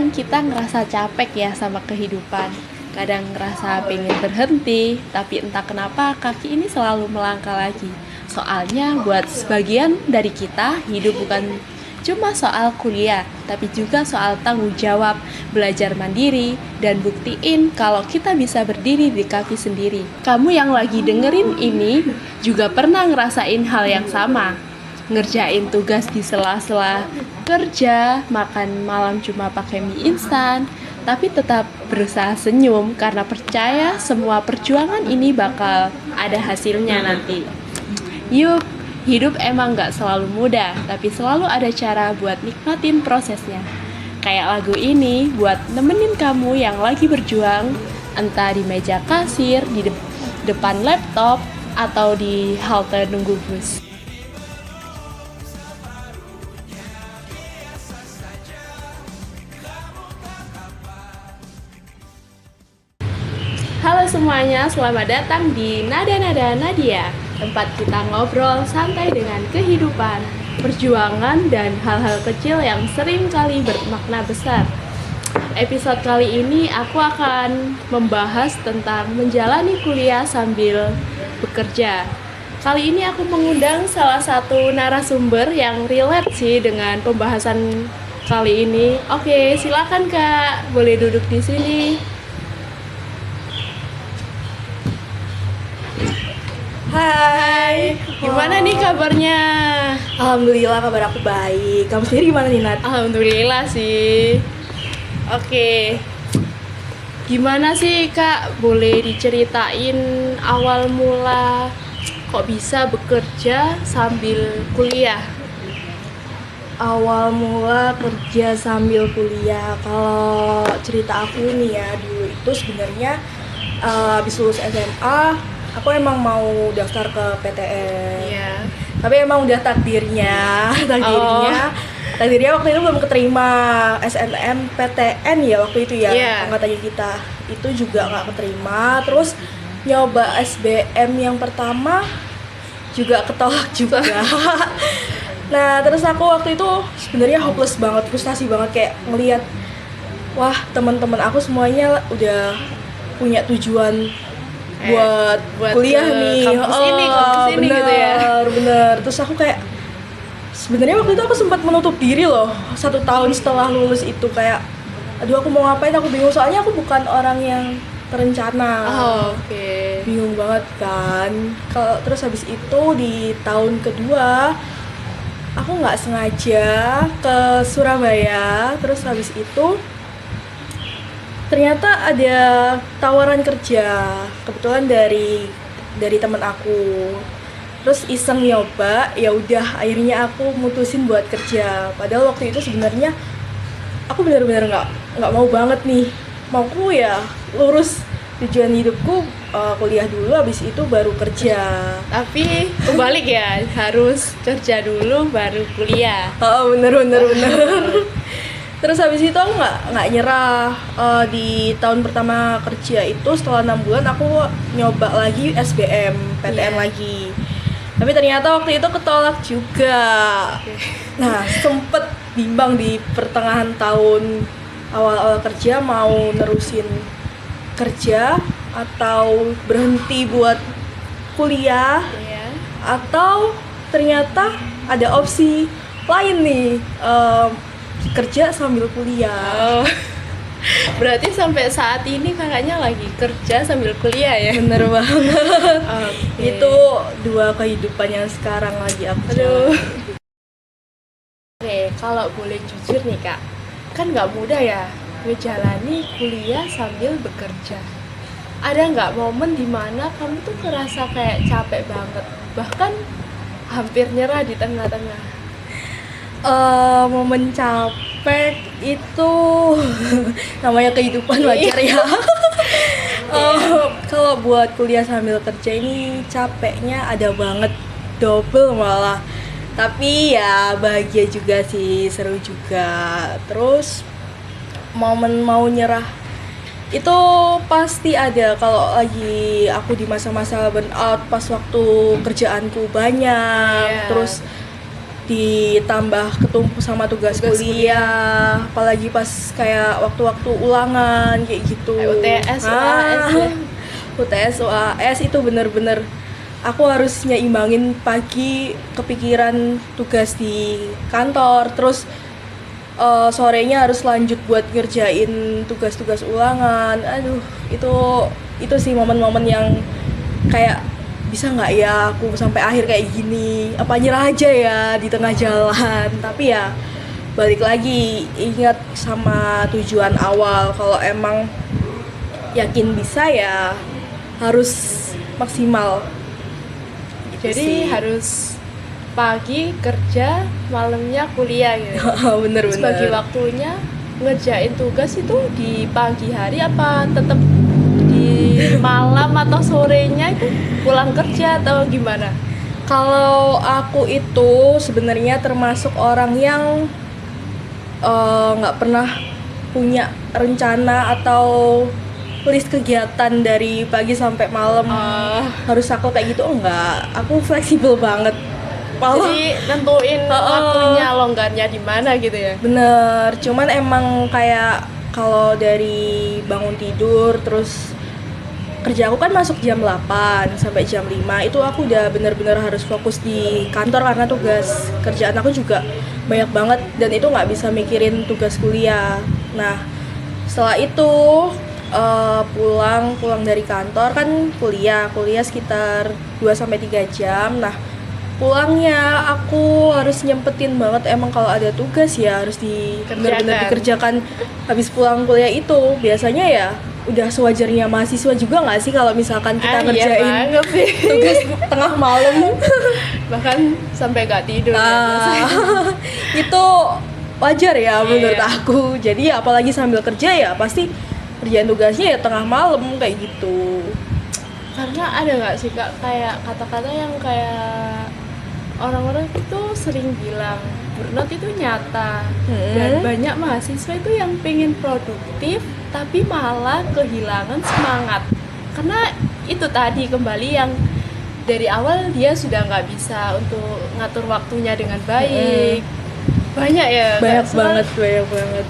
kadang kita ngerasa capek ya sama kehidupan. Kadang ngerasa pengen berhenti, tapi entah kenapa kaki ini selalu melangkah lagi. Soalnya buat sebagian dari kita, hidup bukan cuma soal kuliah, tapi juga soal tanggung jawab, belajar mandiri, dan buktiin kalau kita bisa berdiri di kaki sendiri. Kamu yang lagi dengerin ini juga pernah ngerasain hal yang sama. Ngerjain tugas di sela-sela kerja, makan malam cuma pakai mie instan, tapi tetap berusaha senyum karena percaya semua perjuangan ini bakal ada hasilnya nanti. Yup, hidup emang gak selalu mudah, tapi selalu ada cara buat nikmatin prosesnya. Kayak lagu ini buat nemenin kamu yang lagi berjuang, entah di meja kasir, di depan laptop, atau di halte nunggu bus. Halo semuanya, selamat datang di Nada-Nada Nadia, tempat kita ngobrol santai dengan kehidupan, perjuangan, dan hal-hal kecil yang sering kali bermakna besar. Episode kali ini aku akan membahas tentang menjalani kuliah sambil bekerja. Kali ini aku mengundang salah satu narasumber yang relate sih dengan pembahasan kali ini. Oke, silakan Kak, boleh duduk di sini. Hai, gimana nih kabarnya? Alhamdulillah kabar aku baik. Kamu sendiri gimana nih, Nat? Alhamdulillah sih. Oke. Gimana sih Kak? Boleh diceritain awal mula kok bisa bekerja sambil kuliah? Awal mula kerja sambil kuliah. Kalau cerita aku nih ya, dulu itu sebenarnya habis lulus SMA, aku emang mau daftar ke PTN. Iya. Tapi emang udah takdirnya waktu itu belum keterima SNMPTN ya waktu itu ya, angkatannya kita. Itu juga nggak keterima, terus nyoba SBM yang pertama juga ketolak juga. Nah, terus aku waktu itu sebenarnya hopeless banget, frustasi banget, kayak ngelihat wah, teman-teman aku semuanya udah punya tujuan buat kuliah nih, kampus ini bener, gitu ya. Bener. Terus aku kayak sebenarnya waktu itu aku sempat menutup diri loh 1 tahun setelah lulus itu, kayak aduh aku mau ngapain, aku bingung soalnya aku bukan orang yang terencana. Oke. Bingung banget kan. Terus habis itu di tahun kedua aku nggak sengaja ke Surabaya, terus habis itu ternyata ada tawaran kerja kebetulan dari teman aku. Terus iseng nyoba, ya udah akhirnya aku mutusin buat kerja. Padahal waktu itu sebenarnya aku benar-benar nggak mau banget nih. Mauku ya lurus, tujuan hidupku kuliah dulu, habis itu baru kerja. Tapi kebalik ya, harus kerja dulu baru kuliah. Oh, bener. Terus habis itu aku nggak nyerah. Di tahun pertama kerja itu setelah 6 bulan aku nyoba lagi SBM PTN lagi. Tapi ternyata waktu itu ketolak juga. Nah, sempet bimbang di pertengahan tahun awal-awal kerja mau nerusin kerja atau berhenti buat kuliah, atau ternyata ada opsi lain nih, kerja sambil kuliah. Berarti sampai saat ini kakaknya lagi kerja sambil kuliah ya? Bener banget. Okay. Itu 2 kehidupan yang sekarang lagi aku Oke, kalau boleh jujur nih Kak, kan nggak mudah ya menjalani kuliah sambil bekerja. Ada nggak momen dimana kamu tuh ngerasa kayak capek banget, bahkan hampir nyerah di tengah-tengah? Momen capek itu namanya kehidupan wajar ya. Kalau buat kuliah sambil kerja ini capeknya ada banget, double malah. Tapi ya bahagia juga sih, seru juga. Terus momen mau nyerah itu pasti ada kalau lagi aku di masa-masa burnout, pas waktu kerjaanku banyak. Terus ditambah ketumpuk sama tugas kuliah, apalagi pas kayak waktu-waktu ulangan kayak gitu. UTS, UAS ya. UTS, UAS itu bener-bener aku harus nyimbangin pagi kepikiran tugas di kantor, terus sorenya harus lanjut buat ngerjain tugas-tugas ulangan. Aduh, itu sih momen-momen yang kayak bisa nggak ya aku sampai akhir kayak gini, apa nyerah aja ya di tengah jalan. Tapi ya balik lagi, ingat sama tujuan awal, kalau emang yakin bisa ya harus maksimal gitu. Jadi sih. harus pagi kerja, malamnya kuliah gitu. Bener-bener Terus bagi waktunya ngerjain tugas itu di pagi hari apa tetap di malam atau sorenya itu pulang kerja atau gimana? Kalau aku itu sebenarnya termasuk orang yang nggak pernah punya rencana atau list kegiatan dari pagi sampai malam harus aku kayak gitu. Enggak, aku fleksibel banget. Malah Jadi nentuin waktunya longgarnya di mana gitu ya. bener, cuman emang kayak kalau dari bangun tidur terus kerja aku kan masuk jam 8 sampai jam 5, itu aku udah bener-bener harus fokus di kantor karena tugas kerjaan aku juga banyak banget dan itu nggak bisa mikirin tugas kuliah. Nah setelah itu pulang dari kantor kan kuliah sekitar 2-3 jam. Nah pulangnya aku harus nyempetin banget, emang kalau ada tugas ya harus benar-benar dikerjakan habis pulang kuliah. Itu biasanya ya udah sewajarnya mahasiswa juga nggak sih kalau misalkan kita ngerjain tugas tengah malam bahkan sampai nggak tidur ya. Itu wajar ya menurut Iya. aku. Jadi ya apalagi sambil kerja ya pasti kerjaan tugasnya ya tengah malam kayak gitu. Karena ada nggak sih Kak kayak kata-kata yang kayak orang-orang itu sering bilang burnout itu nyata dan banyak mahasiswa itu yang pengen produktif tapi malah kehilangan semangat karena itu tadi kembali yang dari awal dia sudah nggak bisa untuk ngatur waktunya dengan baik. Banyak ya Kak? Banyak banget.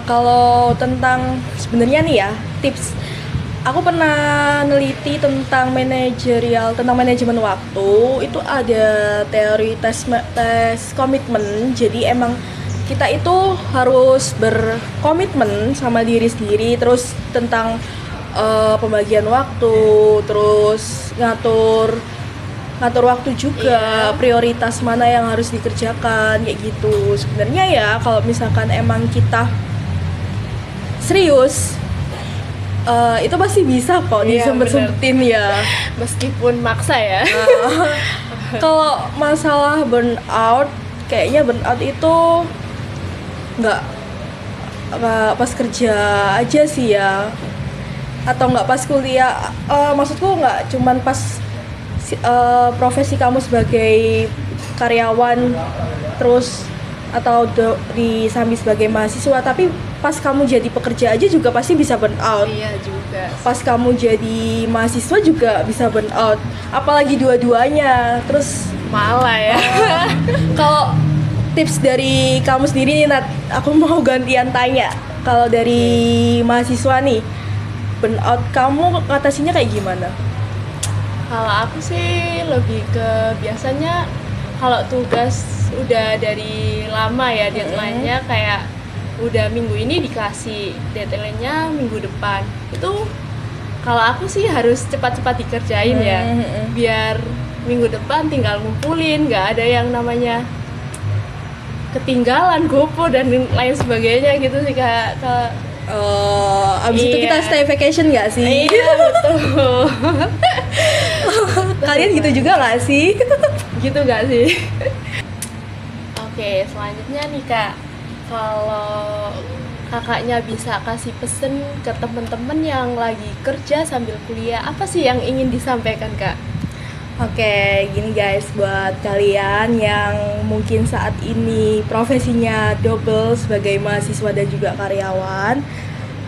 Kalau tentang sebenarnya nih ya tips, aku pernah neliti tentang manajemen waktu. Itu ada teori tes komitmen. Jadi emang kita itu harus berkomitmen sama diri sendiri, terus tentang pembagian waktu, terus ngatur waktu juga, prioritas mana yang harus dikerjakan kayak gitu. Sebenarnya ya kalau misalkan emang kita serius itu pasti bisa kok disempet-sempetin ya. Meskipun maksa ya. Kalau masalah burnout, kayaknya burnout itu nggak pas kerja aja sih ya, atau nggak pas kuliah. Maksudku nggak cuman pas profesi kamu sebagai karyawan terus atau di sambil sebagai mahasiswa, tapi pas kamu jadi pekerja aja juga pasti bisa burn out. Iya juga. Pas kamu jadi mahasiswa juga bisa burn out, apalagi dua-duanya. Terus Malah ya. kalau tips dari kamu sendiri nih Nat, aku mau gantian tanya. Kalau dari mahasiswa nih, burn out kamu ngatasinya kayak gimana? Kalau aku sih lebih ke biasanya kalau tugas udah dari lama ya deadline-nya kayak udah minggu ini dikasih deadline-nya minggu depan. Itu kalau aku sih harus cepat-cepat dikerjain ya. Biar minggu depan tinggal ngumpulin, nggak ada yang namanya ketinggalan, gopo dan lain sebagainya gitu sih Kak. Abis itu kita stay vacation nggak sih? Iya betul. Kalian gitu juga nggak sih? Gitu nggak sih? Oke, selanjutnya nih Kak, kalau kakaknya bisa kasih pesen ke temen-temen yang lagi kerja sambil kuliah, apa sih yang ingin disampaikan Kak? Oke, gini guys, buat kalian yang mungkin saat ini profesinya double sebagai mahasiswa dan juga karyawan,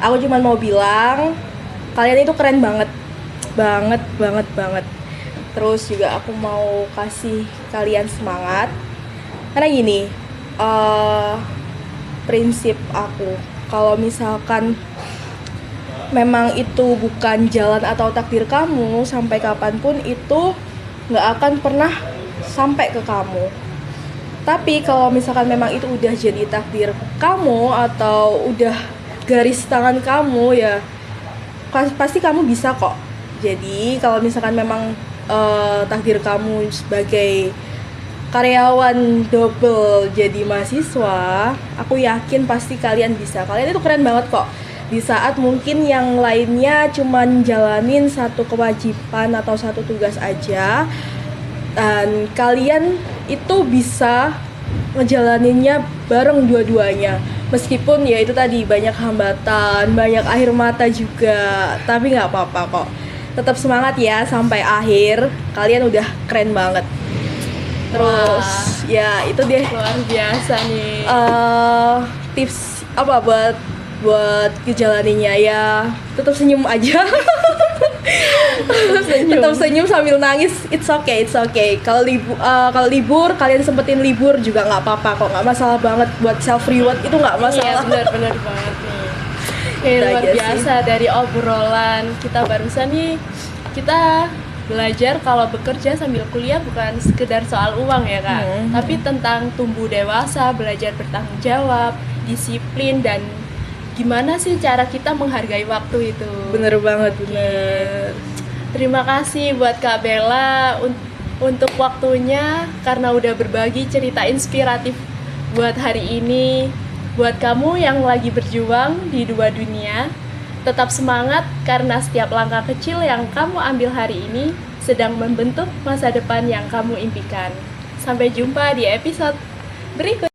aku cuma mau bilang kalian itu keren banget. Terus juga aku mau kasih kalian semangat. Karena gini, prinsip aku, kalau misalkan memang itu bukan jalan atau takdir kamu, sampai kapanpun itu nggak akan pernah sampai ke kamu. Tapi kalau misalkan memang itu udah jadi takdir kamu atau udah garis tangan kamu, ya pasti kamu bisa kok. Jadi kalau misalkan memang takdir kamu sebagai karyawan double jadi mahasiswa, aku yakin pasti kalian bisa. Kalian itu keren banget kok. Di saat mungkin yang lainnya cuman jalanin satu kewajiban atau satu tugas aja, dan kalian itu bisa ngejalaninnya bareng dua-duanya. Meskipun ya itu tadi banyak hambatan, banyak air mata juga, tapi nggak apa-apa kok. Tetap semangat ya sampai akhir. Kalian udah keren banget. Terus ya itu deh Luar biasa nih. tips apa buat ngejalaninnya, ya tetap senyum aja. Tetap senyum sambil nangis, it's okay. Kalau libur kalian sempetin libur juga nggak apa-apa kok, nggak masalah banget. Buat self reward itu nggak Iya, masalah. benar banget nih. Itu Luar aja biasa dari obrolan kita barusan nih, kita belajar kalau bekerja sambil kuliah bukan sekedar soal uang ya Kak, tapi tentang tumbuh dewasa, belajar bertanggung jawab, disiplin, dan gimana sih cara kita menghargai waktu itu. Bener banget, bener. Terima kasih buat Kak Bella untuk waktunya, karena udah berbagi cerita inspiratif buat hari ini. Buat kamu yang lagi berjuang di dua dunia, tetap semangat karena setiap langkah kecil yang kamu ambil hari ini sedang membentuk masa depan yang kamu impikan. Sampai jumpa di episode berikutnya.